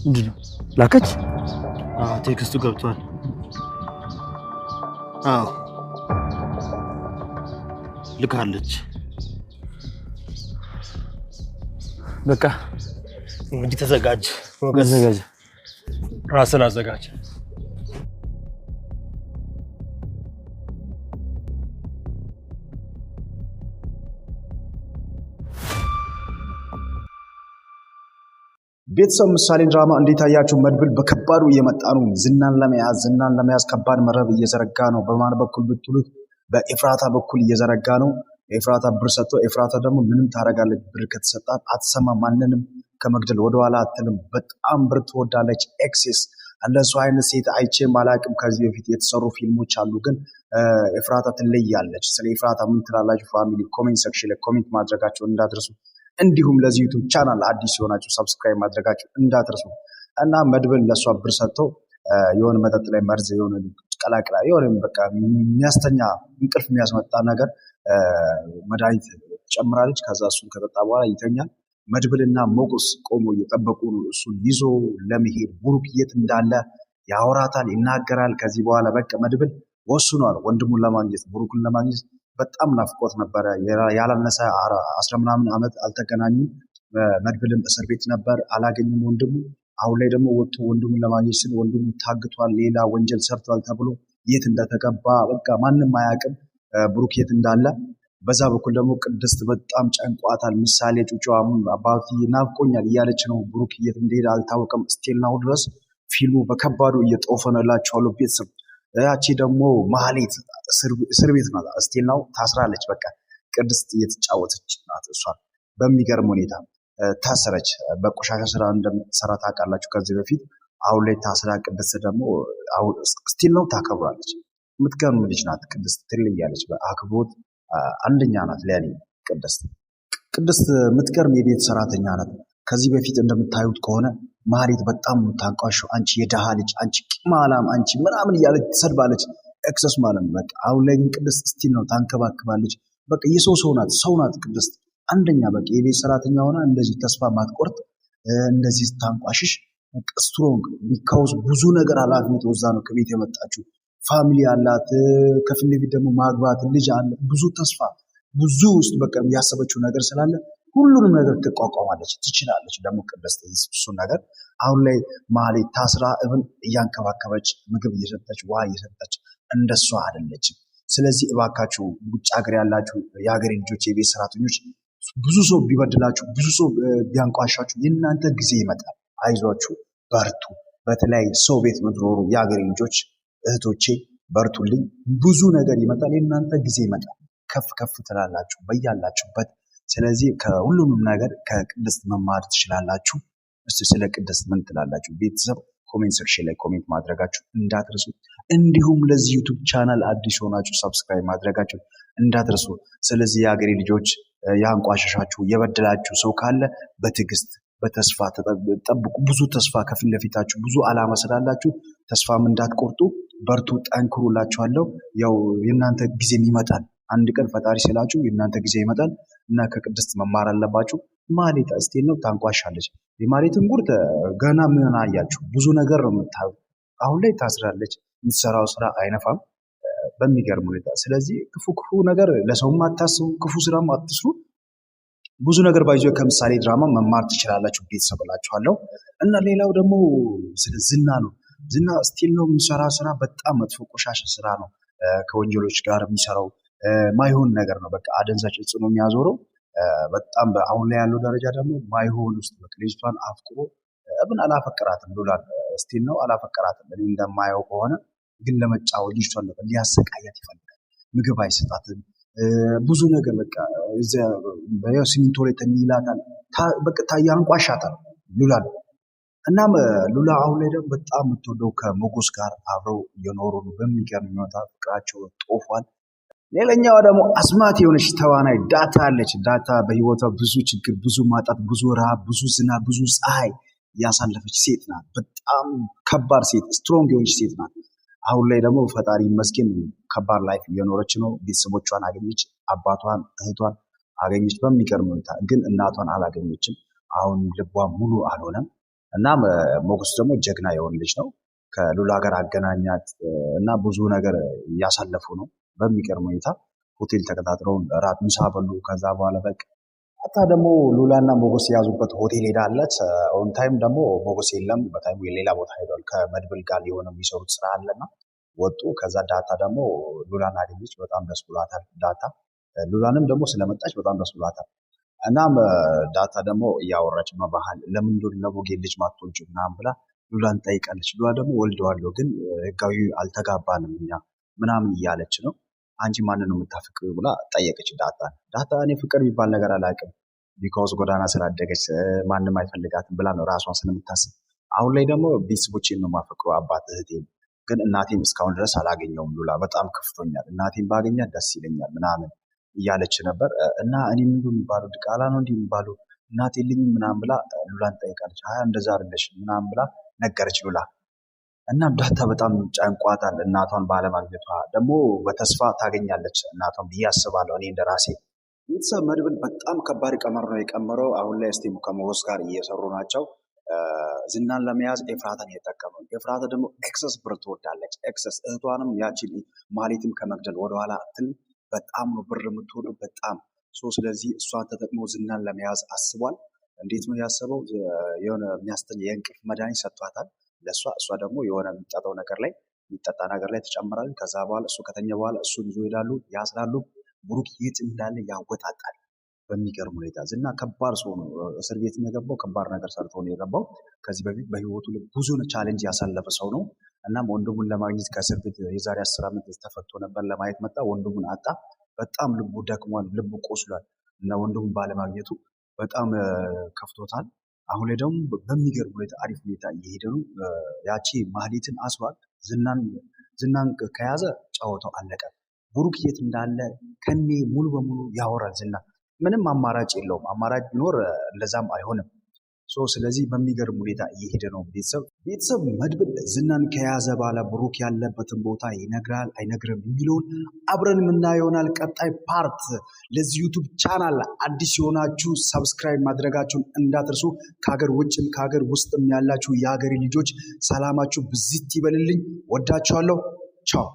ምንድነው? ላከች? ቴክስቱ ገብቷል። ልካለች። በቃ እንግዲህ ተዘጋጅ፣ ራስን አዘጋጅ። ቤተሰብ ምሳሌ ድራማ እንዴት አያችሁ? መድብል በከባዱ እየመጣ ነው። ዝናን ለመያዝ ከባድ መረብ እየዘረጋ ነው። በማን በኩል ብትሉት በኤፍራታ በኩል እየዘረጋ ነው። ኤፍራታ ብር ሰጥቶ ኤፍራታ ደግሞ ምንም ታደርጋለች። ብር ከተሰጣት አትሰማ፣ ማንንም ከመግደል ወደኋላ አትልም። በጣም ብር ትወዳለች። ኤክሴስ እንደሱ አይነት ሴት አይቼም አላቅም። ከዚህ በፊት የተሰሩ ፊልሞች አሉ፣ ግን ኤፍራታ ትለያለች። ስለ ኤፍራታ ምን ትላላችሁ? ፋሚሊ ኮሜንት ሴክሽን ላይ ኮሜንት ማድረጋቸው እንዳትረሱ። እንዲሁም ለዚህ ዩቲዩብ ቻናል አዲስ የሆናችሁ ሰብስክራይብ ማድረጋችሁ እንዳትረሱ። እና መድብል ለሷ ብር ሰጥቶ የሆነ መጠጥ ላይ መርዝ የሆነ ቀላቅላ የሆነ በቃ የሚያስተኛ እንቅልፍ የሚያስመጣ ነገር መድኃኒት ጨምራለች። ከዛ እሱን ከጠጣ በኋላ ይተኛል። መድብልና ሞገስ ቆሞ እየጠበቁ ነው እሱን ይዞ ለመሄድ። ብሩክ የት እንዳለ ያወራታል፣ ይናገራል። ከዚህ በኋላ በቃ መድብል ወስኗል ወንድሙን ለማግኘት ብሩክን ለማግኘት። በጣም ናፍቆት ነበረ። ያላነሰ 10 ምናምን ዓመት አልተገናኙም። መድብልም እስር ቤት ነበር፣ አላገኝም ወንድሙ። አሁን ላይ ደግሞ ወጥቶ ወንድሙን ለማግኘት ሲል ወንድሙ ታግቷል፣ ሌላ ወንጀል ሰርቷል ተብሎ የት እንደተገባ በቃ ማንም አያውቅም ብሩክ የት እንዳለ። በዛ በኩል ደግሞ ቅድስት በጣም ጨንቋታል። ምሳሌ ጩጫዋ አባቴ ናፍቆኛል እያለች ነው። ብሩክ የት እንደሄደ አልታወቀም። ስቲል ናው ድረስ ፊልሙ በከባዱ እየጦፈ ነው እላችኋለሁ ቤተሰብ። ያቺ ደግሞ ማህሌት እስር ቤት ናት። ስቲል ናው ታስራለች። በቃ ቅድስት እየተጫወተች ናት። እሷን በሚገርም ሁኔታ ታሰረች። በቆሻሻ ስራ እንደምትሰራ ታውቃላችሁ ከዚህ በፊት። አሁን ላይ ታስራ ቅድስት ደግሞ ስቲል ናው ታከብራለች። የምትገርም ልጅ ናት ቅድስት፣ ትለያለች በአክብሮት አንደኛ ናት ለኔ ቅድስት የምትገርም የቤት ሰራተኛ ናት። ከዚህ በፊት እንደምታዩት ከሆነ ማህሌት በጣም ታንቋሸው፣ አንቺ የደሃ ልጅ፣ አንቺ ቂማላም፣ አንቺ ምናምን እያለች ትሰድባለች። ኤክሰስ ማለት ነው በቃ። አሁን ላይ ግን ቅድስት ስቲል ነው ታንከባክባለች። በቃ የሰው ሰው ናት ቅድስት አንደኛ። በቃ የቤት ሰራተኛ ሆና እንደዚህ ተስፋ ማትቆርጥ፣ እንደዚህ ታንቋሽሽ ስትሮንግ። ቢካውስ ብዙ ነገር ኃላፊነት ወዛ ነው ከቤት የመጣችው። ፋሚሊ አላት፣ ከፊት ለፊት ደግሞ ማግባት ልጅ አለ። ብዙ ተስፋ ብዙ ውስጥ በቃ ያሰበችው ነገር ስላለ ሁሉንም ነገር ትቋቋማለች፣ ትችላለች። ደግሞ ቅድስት እሱን ነገር አሁን ላይ ማህሌት ታስራ እብን እያንከባከበች ምግብ እየሰጠች ውሃ እየሰጠች እንደሷ አይደለችም። ስለዚህ እባካችሁ ውጭ ሀገር ያላችሁ የሀገሬ ልጆች፣ የቤት ሰራተኞች፣ ብዙ ሰው ቢበድላችሁ፣ ብዙ ሰው ቢያንቋሻችሁ የእናንተ ጊዜ ይመጣል። አይዟችሁ፣ በርቱ። በተለይ ሰው ቤት ምትኖሩ የሀገሬ ልጆች እህቶቼ በርቱልኝ። ብዙ ነገር ይመጣል፣ የእናንተ ጊዜ ይመጣል። ከፍ ከፍ ትላላችሁ በያላችሁበት። ስለዚህ ከሁሉንም ነገር ከቅድስት መማር ትችላላችሁ። እስቲ ስለ ቅድስት ምን ትላላችሁ ቤተሰብ? ኮሜንት ሴክሽን ላይ ኮሜንት ማድረጋችሁ እንዳትረሱ። እንዲሁም ለዚህ ዩቲዩብ ቻናል አዲስ ሆናችሁ ሰብስክራይብ ማድረጋችሁ እንዳትረሱ። ስለዚህ የሀገሬ ልጆች ያንቋሸሻችሁ የበደላችሁ ሰው ካለ በትዕግስት በተስፋ ተጠብቁ። ብዙ ተስፋ ከፊት ለፊታችሁ ብዙ ዓላማ ስላላችሁ ተስፋም እንዳትቆርጡ፣ በርቱ፣ ጠንክሩላችኋለሁ። ያው የእናንተ ጊዜም ይመጣል። አንድ ቀን ፈጣሪ ስላችሁ የእናንተ ጊዜ ይመጣል እና ከቅድስት መማር አለባችሁ። ማህሌት እስቲል ነው ታንቋሻለች። የማህሌትን ጉድ ገና ምን አያችሁ? ብዙ ነገር ነው የምታዩት። አሁን ላይ ታስራለች። የምትሰራው ስራ አይነፋም በሚገርም ሁኔታ። ስለዚህ ክፉ ነገር ለሰውም አታስቡ፣ ክፉ ስራም አትስሩ። ብዙ ነገር ባይዞ ከምሳሌ ድራማ መማር ትችላላችሁ ቤተሰብ እላችኋለሁ። እና ሌላው ደግሞ ስለ ዝና ነው። ዝና ስቲል ነው የሚሰራ ስራ በጣም መጥፎ ቆሻሻ ስራ ነው። ከወንጀሎች ጋር የሚሰራው ማይሆን ነገር ነው። በቃ አደንዛዥ እጽ ነው የሚያዞረው። በጣም አሁን ላይ ያለው ደረጃ ደግሞ ማይሆን ውስጥ በቃ ልጅቷን አፍቅሮ እብን አላፈቀራትም ብሏል። ስቲል ነው አላፈቀራትም። እኔ እንደማየው ከሆነ ግን ለመጫወት ልጅቷን ሊያሰቃያት ይፈልጋል። ምግብ አይሰጣትም። ብዙ ነገር በቃ ሲሚንቶ ላይ ተኝላታል። በቃ ያንቋሻታል ሉላ ነው። እናም ሉላ አሁን ላይ ደግሞ በጣም የምትወደው ከሞገስ ጋር አብረው እየኖሩ ነው። በሚገርም ሁኔታ ፍቅራቸው ጦፏል። ሌላኛዋ ደግሞ አስማት የሆነች ተዋናይ ዳታ አለች። ዳታ በህይወቷ ብዙ ችግር፣ ብዙ ማጣት፣ ብዙ ረሃብ፣ ብዙ ዝናብ፣ ብዙ ፀሐይ ያሳለፈች ሴት ናት። በጣም ከባድ ሴት፣ ስትሮንግ የሆነች ሴት ናት። አሁን ላይ ደግሞ ፈጣሪ ይመስገን ከባድ ላይፍ እየኖረች ነው። ቤተሰቦቿን አገኘች፣ አባቷን እህቷን አገኘች በሚገርም ሁኔታ። ግን እናቷን አላገኘችም። አሁን ልቧ ሙሉ አልሆነም። እናም ሞገስ ደግሞ ጀግና የሆነ ልጅ ነው። ከሉላ ጋር አገናኛት እና ብዙ ነገር እያሳለፉ ነው በሚገርም ሁኔታ። ሆቴል ተቀጣጥረው ራት ምሳ በሉ። ከዛ በኋላ በቃ አታ ደግሞ ሉላና ሞገስ የያዙበት ሆቴል ሄዳለች። ኦን ታይም ደግሞ ሞገስ የለም፣ በታይሙ የሌላ ቦታ ሄዷል። ከመድብል ጋር የሆነ የሚሰሩት ስራ አለና ወጡ። ከዛ ዳታ ደግሞ ሉላን አገኘች፣ በጣም ደስ ብሏታል። ዳታ ሉላንም ደግሞ ስለመጣች በጣም ደስ ብሏታል። እናም ዳታ ደግሞ እያወራች በባህል ለምንድን ለቦጌ ልጅ ማትወልጂው ምናምን ብላ ሉላን ጠይቃለች። ሉላ ደግሞ ወልደዋለሁ ግን ህጋዊ አልተጋባንም እኛ ምናምን እያለች ነው። አንቺ ማንን ነው የምታፈቅሪው ብላ ጠየቀች ዳታ። ዳታ እኔ ፍቅር የሚባል ነገር አላውቅም ቢኮዝ ጎዳና ስላደገች ማንም አይፈልጋትም ብላ ነው ራሷን ስለምታስብ። አሁን ላይ ደግሞ ቤተሰቦቼን ነው የማፈቅረው፣ አባት እህቴን፣ ግን እናቴን እስካሁን ድረስ አላገኘውም። ሉላ በጣም ከፍቶኛል፣ እናቴን ባገኛት ደስ ይለኛል ምናምን እያለች ነበር። እና እኔ ምንድን ነው የሚባለው ድቃላ ነው እንዲህ የሚባለው እናቴ የለኝም ምናምን ብላ ሉላን ጠይቃለች። አይ እንደዛ አይደለሽም ምናምን ብላ ነገረች ሉላ። እና ዳታ በጣም ጨንቋታል እናቷን ባለማግኘቷ። ደግሞ በተስፋ ታገኛለች እናቷን ብዬ አስባለሁ እኔ እንደራሴ። ቤተሰብ መድብል በጣም ከባድ ቀመር ነው የቀመረው። አሁን ላይ እስቲ ከሞገስ ጋር እየሰሩ ናቸው። ዝናን ለመያዝ ኤፍራታን እየጠቀሙ ነው። ኤፍራታ ደግሞ ኤክሰስ ብር ትወዳለች። ኤክሰስ እህቷንም ያቺን ማሌትም ከመግደል ወደኋላ አትልም። በጣም ነው ብር የምትወደው በጣም ስለዚህ እሷን ተጠቅሞ ዝናን ለመያዝ አስቧል። እንዴት ነው ያሰበው? የሆነ የሚያስተኛ የእንቅልፍ መድኃኒት ሰጥቷታል ለእሷ። እሷ ደግሞ የሆነ የሚጠጣው ነገር ላይ የሚጠጣ ነገር ላይ ትጨምራለች። ከዛ በኋላ እሱ ከተኛ በኋላ እሱን ይዞ ይሄዳሉ፣ ያስራሉ። ብሩክ የት እንዳለ ያወጣጣል በሚገርም ሁኔታ። ዝና ከባድ ሰው ነው። እስር ቤት የገባው ከባድ ነገር ሰርቶ ነው የገባው። ከዚህ በፊት በህይወቱ ብዙ ቻሌንጅ ያሳለፈ ሰው ነው። እናም ወንድሙን ለማግኘት ከእስር ቤት የዛሬ 10 ዓመት ተፈቶ ነበር፣ ለማየት መጣ። ወንድሙን አጣ። በጣም ልቡ ደክሟል፣ ልቡ ቆስሏል እና ወንድሙን ባለማግኘቱ በጣም ከፍቶታል። አሁን ላይ ደግሞ በሚገርም ሁኔታ አሪፍ ሁኔታ እየሄደ ነው። ያቺ ማህሌትን አስሯል። ዝናን ከያዘ ጨዋታው አለቀ። ብሩክ የት እንዳለ ከኔ ሙሉ በሙሉ ያወራል ዝና። ምንም አማራጭ የለውም። አማራጭ ቢኖር እንደዛም አይሆንም። ስለዚህ በሚገርም ሁኔታ እየሄደ ነው። ቤተሰብ መድብል ዝናን ከያዘ በኋላ ብሩክ ያለበትን ቦታ ይነግራል አይነግርም የሚለውን አብረን የምናየው ይሆናል። ቀጣይ ፓርት። ለዚህ ዩቱብ ቻናል አዲስ የሆናችሁ ሰብስክራይብ ማድረጋችሁን እንዳትርሱ። ከሀገር ውጭም ከሀገር ውስጥም ያላችሁ የሀገሬ ልጆች ሰላማችሁ ብዝት ይበልልኝ። ወዳችኋለሁ። ቻው